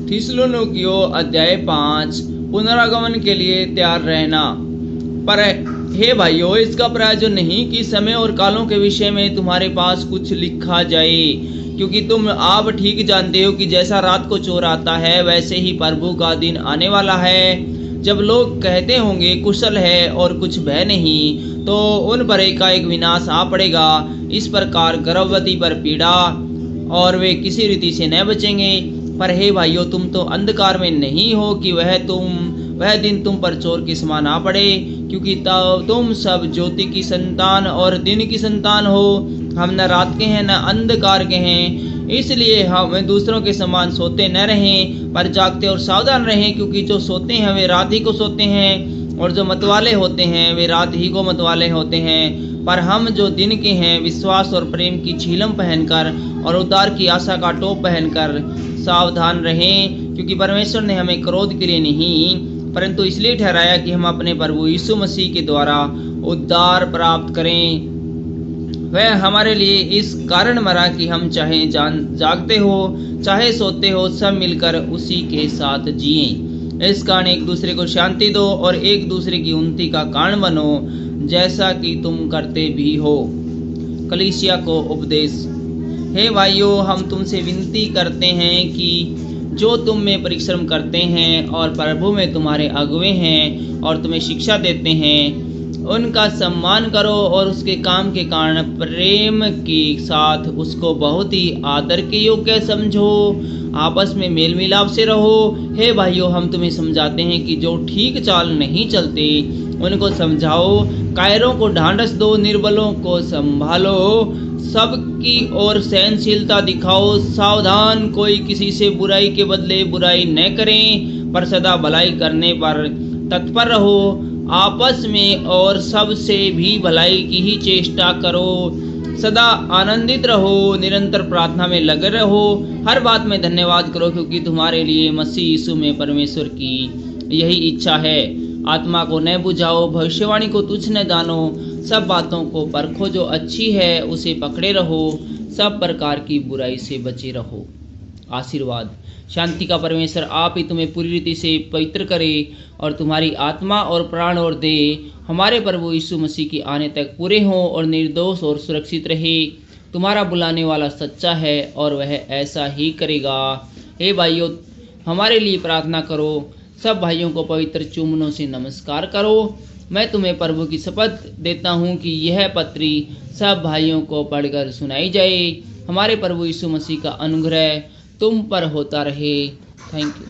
थिस्सलुनीकियों अध्याय 5 पुनरागमन के लिए तैयार रहना। पर हे भाइयों, इसका प्रयोजन नहीं कि समय और कालों के विषय में तुम्हारे पास कुछ लिखा जाए, क्योंकि तुम आप ठीक जानते हो कि जैसा रात को चोर आता है, वैसे ही प्रभु का दिन आने वाला है। जब लोग कहते होंगे कुशल है और कुछ भय नहीं, तो उन पर एकाएक विनाश आ पड़ेगा। इस प्रकार गर्भवती पर पीड़ा, और वे किसी रीति से न बचेंगे। पर हे भाइयों, तुम तो अंधकार में नहीं हो कि वह दिन तुम पर चोर के समान आ पड़े, क्योंकि तुम सब ज्योति की संतान और दिन की संतान हो। हम न रात के हैं न अंधकार के हैं, इसलिए हम दूसरों के समान सोते न रहें, पर जागते और सावधान रहें। क्योंकि जो सोते हैं वे रात ही को सोते हैं, और जो मतवाले होते हैं वे रात ही को मतवाले होते हैं। पर हम जो दिन के हैं, विश्वास और प्रेम की छीलम पहनकर और उद्धार की आशा का टोप पहनकर सावधान रहें। क्योंकि परमेश्वर ने हमें क्रोध के लिए नहीं, परंतु इसलिए ठहराया कि हम अपने प्रभु यीशु मसीह के द्वारा उद्धार प्राप्त करें। वह हमारे लिए इस कारण मरा कि हम चाहे जागते हो चाहे सोते हो, सब मिलकर उसी के साथ जिएं। इस कारण एक दूसरे को शांति दो और एक दूसरे की उन्नति का कारण बनो, जैसा कि तुम करते भी हो। कलीसिया को उपदेश। हे भाइयों, हम तुमसे विनती करते हैं कि जो तुम में परिश्रम करते हैं और प्रभु में तुम्हारे अगुवे हैं और तुम्हें शिक्षा देते हैं, उनका सम्मान करो और उसके काम के कारण प्रेम के साथ उसको बहुत ही आदर के योग्य समझो। आपस में मेल मिलाप से रहो। हे भाइयों, हम तुम्हें समझाते हैं कि जो ठीक चाल नहीं चलते उनको समझाओ। कायरों को ढांढस दो, निर्बलों को संभालो, सबकी ओर सहनशीलता दिखाओ। सावधान, कोई किसी से बुराई के बदले बुराई न करें, पर सदा भलाई करने पर तत्पर रहो। आपस में और सबसे भी भलाई की ही चेष्टा करो। सदा आनंदित रहो, निरंतर प्रार्थना में लगे रहो। हर बात में धन्यवाद करो, क्योंकि तुम्हारे लिए मसीह यीशु में परमेश्वर की यही इच्छा है। आत्मा को न बुझाओ, भविष्यवाणी को तुच्छ न जानो, सब बातों को परखो। जो अच्छी है उसे पकड़े रहो, सब प्रकार की बुराई से बचे रहो। आशीर्वाद। शांति का परमेश्वर आप ही तुम्हें पूरी रीति से पवित्र करे, और तुम्हारी आत्मा और प्राण और देह हमारे प्रभु यीशु मसीह के आने तक पूरे हों और निर्दोष और सुरक्षित रहे। तुम्हारा बुलाने वाला सच्चा है और वह ऐसा ही करेगा। हे भाइयों, हमारे लिए प्रार्थना करो। सब भाइयों को पवित्र चुम्बनों से नमस्कार करो। मैं तुम्हें प्रभु की शपथ देता हूँ कि यह पत्री सब भाइयों को पढ़कर सुनाई जाए। हमारे प्रभु यीशु मसीह का अनुग्रह तुम पर होता रहे। Thank you.